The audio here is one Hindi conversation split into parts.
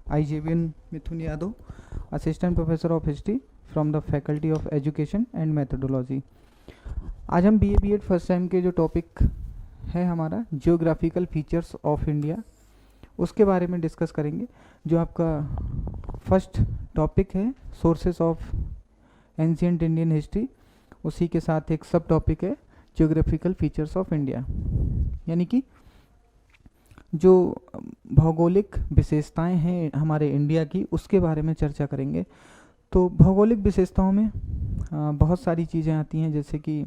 I JVN Mithun Yadav, Assistant Professor of History from the Faculty of Education and Methodology। आज हम BA B.Ed फर्स्ट टाइम के जो टॉपिक है हमारा जियोग्राफिकल फीचर्स ऑफ इंडिया उसके बारे में डिस्कस करेंगे। जो आपका फर्स्ट टॉपिक है sources of ancient Indian history, उसी के साथ एक सब टॉपिक है जियोग्राफिकल फीचर्स ऑफ इंडिया, यानी कि जो भौगोलिक विशेषताएं हैं हमारे इंडिया की उसके बारे में चर्चा करेंगे। तो भौगोलिक विशेषताओं में बहुत सारी चीज़ें आती हैं, जैसे कि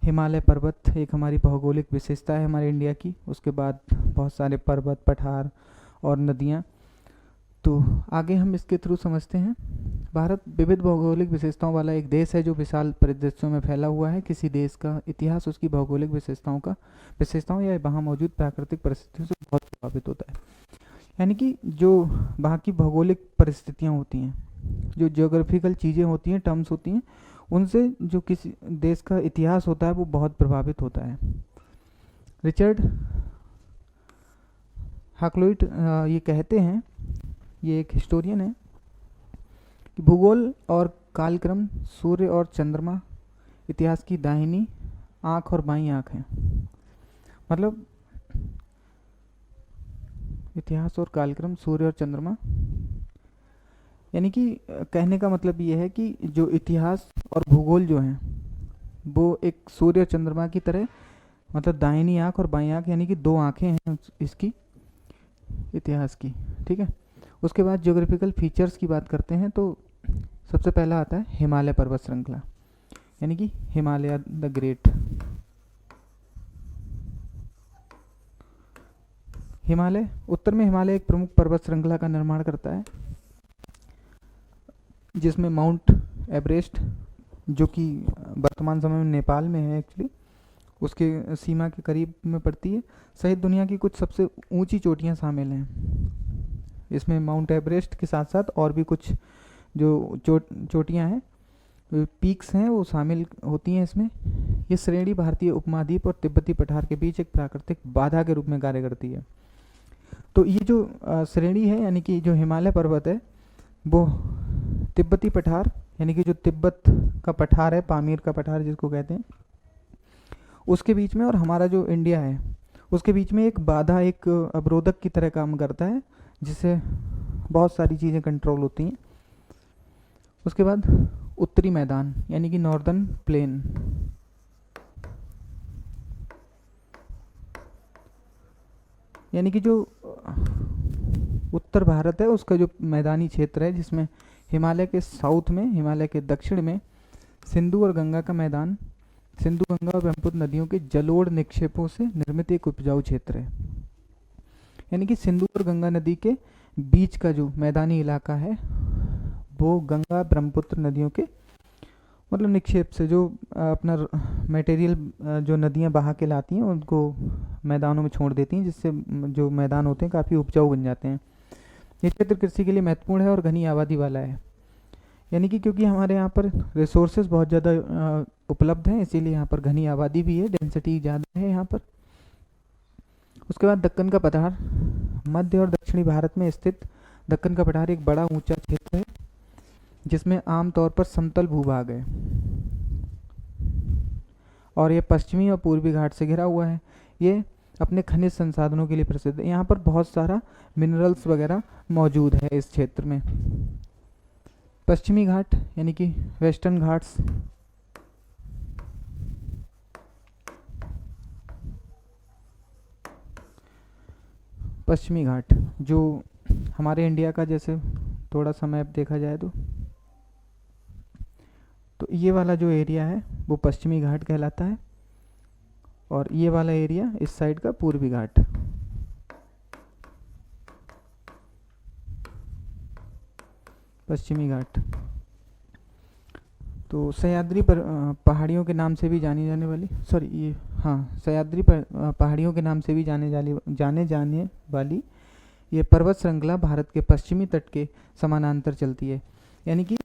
हिमालय पर्वत एक हमारी भौगोलिक विशेषता है हमारे इंडिया की। उसके बाद बहुत सारे पर्वत, पठार और नदियाँ। तो आगे हम इसके थ्रू समझते हैं। भारत विविध भौगोलिक विशेषताओं वाला एक देश है जो विशाल परिदृश्यों में फैला हुआ है। किसी देश का इतिहास उसकी भौगोलिक विशेषताओं या वहाँ मौजूद प्राकृतिक परिस्थितियों से बहुत प्रभावित होता है। यानी कि जो वहाँ की भौगोलिक परिस्थितियाँ होती हैं, जो जियोग्राफिकल चीज़ें होती हैं, टर्म्स होती हैं, उनसे जो किसी देश का इतिहास होता है वो बहुत प्रभावित होता है। रिचर्ड हाक्लोइट ये कहते हैं, ये एक हिस्टोरियन है, कि भूगोल और कालक्रम सूर्य और चंद्रमा इतिहास की दाहिनी आँख और बाईं आँख हैं। मतलब इतिहास और कालक्रम, सूर्य और चंद्रमा, यानी कि कहने का मतलब ये है कि जो इतिहास और भूगोल जो हैं वो एक सूर्य और चंद्रमा की तरह, मतलब दाहिनी आँख और बाईं आँख, यानी कि दो आँखें हैं इसकी इतिहास की। ठीक है। उसके बाद ज्योग्राफिकल फीचर्स की बात करते हैं तो सबसे पहला आता है हिमालय पर्वत श्रृंखला, यानी कि हिमालय द ग्रेट। हिमालय, उत्तर में हिमालय एक प्रमुख पर्वत श्रृंखला का निर्माण करता है, जिसमें माउंट एवरेस्ट, जो कि वर्तमान समय में नेपाल में है एक्चुअली, उसके सीमा के करीब में पड़ती है, सहित दुनिया की कुछ सबसे ऊंची चोटियां शामिल हैं। इसमें माउंट एवरेस्ट के साथ साथ और भी कुछ जो चोटियां हैं, पीक्स हैं, वो शामिल होती हैं इसमें। ये श्रेणी भारतीय उपमहाद्वीप और तिब्बती पठार के बीच एक प्राकृतिक बाधा के रूप में कार्य करती है। तो ये जो श्रेणी है, यानी कि जो हिमालय पर्वत है, वो तिब्बती पठार, यानी कि जो तिब्बत का पठार है, पामीर का पठार जिसको कहते हैं, उसके बीच में, और हमारा जो इंडिया है उसके बीच में एक बाधा, एक अवरोधक की तरह काम करता है, जिससे बहुत सारी चीज़ें कंट्रोल होती हैं। उसके बाद उत्तरी मैदान, यानी कि नॉर्दर्न प्लेन, यानी कि जो उत्तर भारत है उसका जो मैदानी क्षेत्र है, जिसमें हिमालय के साउथ में, हिमालय के दक्षिण में सिंधु और गंगा का मैदान, सिंधु, गंगा और ब्रह्मपुत्र नदियों के जलोढ़ निक्षेपों से निर्मित एक उपजाऊ क्षेत्र है। यानी कि सिंधु और गंगा नदी के बीच का जो मैदानी इलाका है वो गंगा ब्रह्मपुत्र नदियों के मतलब निक्षेप से, जो अपना मटेरियल जो नदियां बहा के लाती हैं उनको मैदानों में छोड़ देती हैं, जिससे जो मैदान होते हैं काफ़ी उपजाऊ बन जाते हैं। ये क्षेत्र कृषि के लिए महत्वपूर्ण है और घनी आबादी वाला है, यानी कि क्योंकि हमारे यहाँ पर रिसोर्सेज बहुत ज़्यादा उपलब्ध हैं, इसीलिए यहाँ पर घनी आबादी भी है, डेंसिटी ज़्यादा है यहाँ पर। उसके बाद दक्कन का पठार, मध्य और दक्षिणी भारत में स्थित दक्कन का पठार एक बड़ा ऊंचा क्षेत्र है, जिसमें आमतौर पर समतल भूभाग है और ये पश्चिमी और पूर्वी घाट से घिरा हुआ है। ये अपने खनिज संसाधनों के लिए प्रसिद्ध है। यहाँ पर बहुत सारा मिनरल्स वगैरह मौजूद है इस क्षेत्र में। पश्चिमी घाट, यानी कि वेस्टर्न घाट्स, पश्चिमी घाट जो हमारे इंडिया का, जैसे थोड़ा सा मैप देखा जाए तो ये वाला जो एरिया है वो पश्चिमी घाट कहलाता है, और ये वाला एरिया इस साइड का पूर्वी घाट। पश्चिमी घाट तो सह्याद्री पहाड़ियों के नाम से भी जानी जाने वाली, सह्याद्री पहाड़ियों के नाम से भी जाने जाने वाली ये पर्वत श्रृंखला भारत के पश्चिमी तट के समानांतर चलती है। यानी कि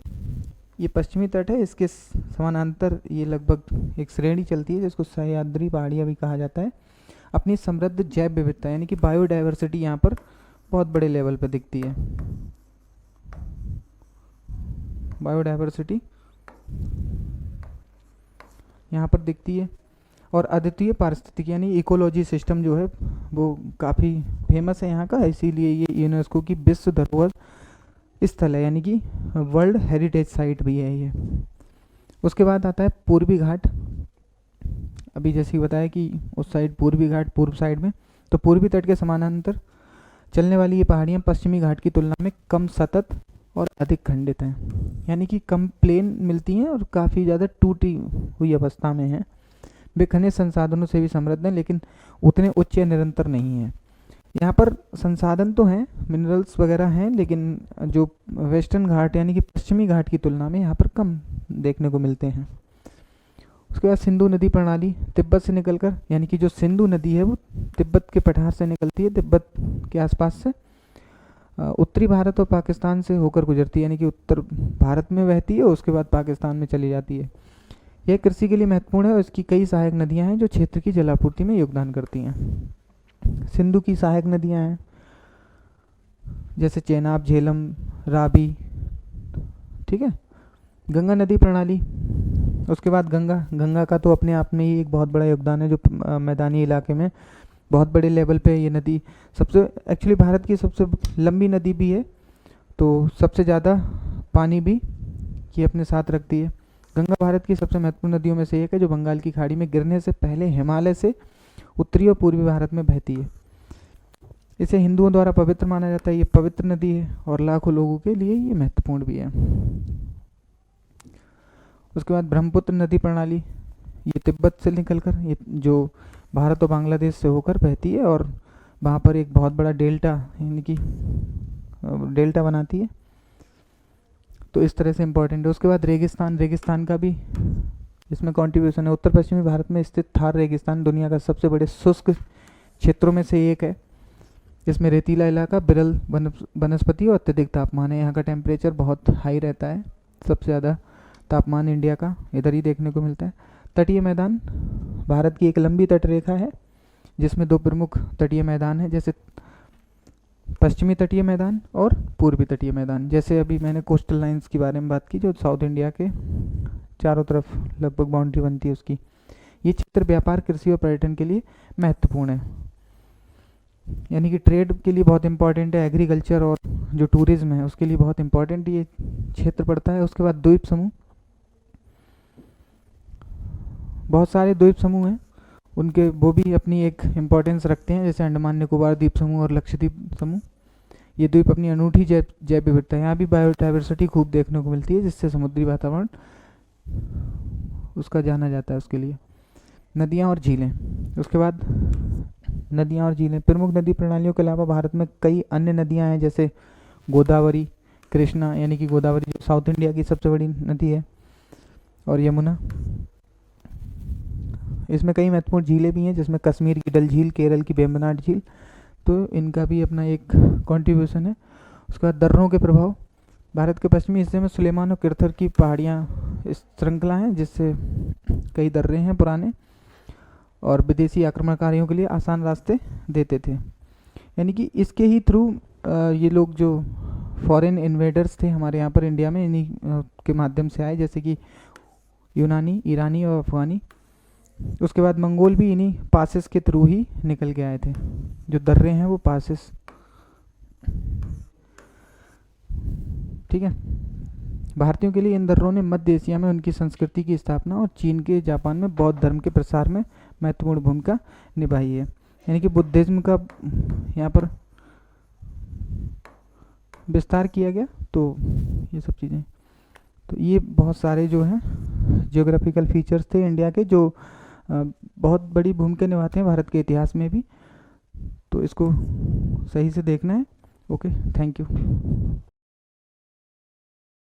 ये पश्चिमी तट है, इसके समानांतर ये लगभग एक श्रेणी चलती है जिसको सह्याद्री पहाड़ियाँ भी कहा जाता है। अपनी समृद्ध जैव विविधता, यानी कि बायोडाइवर्सिटी यहाँ पर बहुत बड़े लेवल पर दिखती है। बायोडाइवर्सिटी यहाँ पर दिखती है। और अद्वितीय पारिस्थितिकी यानी इकोलॉजी सिस्टम जो है वो काफ़ी फेमस है यहाँ का, इसीलिए ये यूनेस्को की विश्व धरोहर स्थल है, यानी कि वर्ल्ड हेरिटेज साइट भी है ये। उसके बाद आता है पूर्वी घाट। अभी जैसे ही बताया कि उस साइड पूर्वी घाट पूर्व साइड में, तो पूर्वी तट के समानांतर चलने वाली ये पहाड़ियाँ पश्चिमी घाट की तुलना में कम सतत और अधिक खंडित हैं, यानी कि कम प्लेन मिलती हैं और काफ़ी ज़्यादा टूटी हुई अवस्था में हैं। वे खनिज संसाधनों से भी समृद्ध हैं, लेकिन उतने उच्च या निरंतर नहीं हैं। यहाँ पर संसाधन तो हैं, मिनरल्स वगैरह हैं, लेकिन जो वेस्टर्न घाट यानी कि पश्चिमी घाट की तुलना में यहाँ पर कम देखने को मिलते हैं। उसके बाद सिंधु नदी प्रणाली तिब्बत से निकलकर, यानी कि जो सिंधु नदी है वो तिब्बत के पठार से निकलती है, तिब्बत के आसपास से उत्तरी भारत और पाकिस्तान से होकर गुजरती है, यानी कि उत्तर भारत में बहती है, उसके बाद पाकिस्तान में चली जाती है। यह कृषि के लिए महत्वपूर्ण है और इसकी कई सहायक नदियां हैं जो क्षेत्र की जलापूर्ति में योगदान करती हैं। सिंधु की सहायक नदियां हैं जैसे चेनाब, झेलम, रावी, ठीक है। गंगा नदी प्रणाली, उसके बाद गंगा का तो अपने आप में ही एक बहुत बड़ा योगदान है, जो मैदानी इलाके में बहुत बड़े लेवल पे ये नदी सबसे एक्चुअली भारत की सबसे लंबी नदी भी है, तो सबसे ज़्यादा पानी भी ये अपने साथ रखती है। गंगा भारत की सबसे महत्वपूर्ण नदियों में से एक है जो बंगाल की खाड़ी में गिरने से पहले हिमालय से उत्तरी और पूर्वी भारत में बहती है। इसे हिंदुओं द्वारा पवित्र माना जाता है, ये पवित्र नदी है और लाखों लोगों के लिए ये महत्वपूर्ण भी है। उसके बाद ब्रह्मपुत्र नदी प्रणाली, ये तिब्बत से निकलकर ये जो भारत और बांग्लादेश से होकर बहती है और वहाँ पर एक बहुत बड़ा डेल्टा यानी कि डेल्टा बनाती है, तो इस तरह से इम्पोर्टेंट है। उसके बाद रेगिस्तान का भी इसमें कंट्रीब्यूशन है। उत्तर पश्चिमी भारत में स्थित थार रेगिस्तान दुनिया का सबसे बड़े शुष्क क्षेत्रों में से एक है। इसमें रेतीला इलाका, विरल वनस्पति और अत्यधिक तापमान है। यहाँ का टेम्परेचर बहुत हाई रहता है, सबसे ज़्यादा तापमान इंडिया का इधर ही देखने को मिलता है। तटीय मैदान, भारत की एक लंबी तट रेखा है जिसमें दो प्रमुख तटीय मैदान हैं, जैसे पश्चिमी तटीय मैदान और पूर्वी तटीय मैदान। जैसे अभी मैंने कोस्टल लाइंस के बारे में बात की, जो साउथ इंडिया के चारों तरफ लगभग बाउंड्री बनती है उसकी। ये क्षेत्र व्यापार, कृषि और पर्यटन के लिए महत्वपूर्ण है, यानी कि ट्रेड के लिए बहुत इंपॉर्टेंट है। एग्रीकल्चर और जो टूरिज्म है उसके लिए बहुत इंपॉर्टेंट ये क्षेत्र पड़ता है। उसके बाद द्वीप समूह, बहुत सारे द्वीप समूह हैं, उनके वो भी अपनी एक इम्पोर्टेंस रखते हैं, जैसे अंडमान निकोबार द्वीप समूह और लक्षद्वीप समूह। ये द्वीप अपनी अनूठी जैव विविधता, यहाँ भी बायोडाइवर्सिटी खूब देखने को मिलती है, जिससे समुद्री वातावरण उसका जाना जाता है उसके लिए। नदियाँ और झीलें, उसके बाद नदियाँ और झीलें, प्रमुख नदी प्रणालियों के अलावा भारत में कई अन्य नदियाँ हैं, जैसे गोदावरी, कृष्णा, यानी कि गोदावरी जो साउथ इंडिया की सबसे बड़ी नदी है, और यमुना। इसमें कई महत्वपूर्ण झीलें भी हैं, जिसमें कश्मीर की डल झील, केरल की वेम्बनाड झील, तो इनका भी अपना एक कंट्रीब्यूशन है। उसके बाद दर्रों के प्रभाव, भारत के पश्चिमी हिस्से में सुलेमान और किरथर की पहाड़ियाँ इस श्रृंखला हैं, जिससे कई दर्रे हैं पुराने और विदेशी आक्रमणकारियों के लिए आसान रास्ते देते थे। यानी कि इसके ही थ्रू ये लोग जो फॉरेन इन्वेडर्स थे हमारे यहाँ पर इंडिया में, इन्हीं के माध्यम से आए, जैसे कि यूनानी, ईरानी और अफगानी। उसके बाद मंगोल भी इन्हीं पासेस के थ्रू ही निकल के आए थे। जो दर्रे हैं वो पासेस, ठीक है। भारतीयों के लिए इन दर्रों ने मध्य एशिया में उनकी संस्कृति की स्थापना और चीन के जापान में बौद्ध धर्म के प्रसार में महत्वपूर्ण भूमिका निभाई है। यानी कि बुद्धिज्म का यहाँ पर विस्तार किया गया, तो ये सब चीज़ें, तो ये बहुत सारे जो हैं जियोग्राफिकल फीचर्स थे इंडिया के, जो बहुत बड़ी भूमिका निभाते हैं भारत के इतिहास में भी। तो इसको सही से देखना है। Okay, thank you.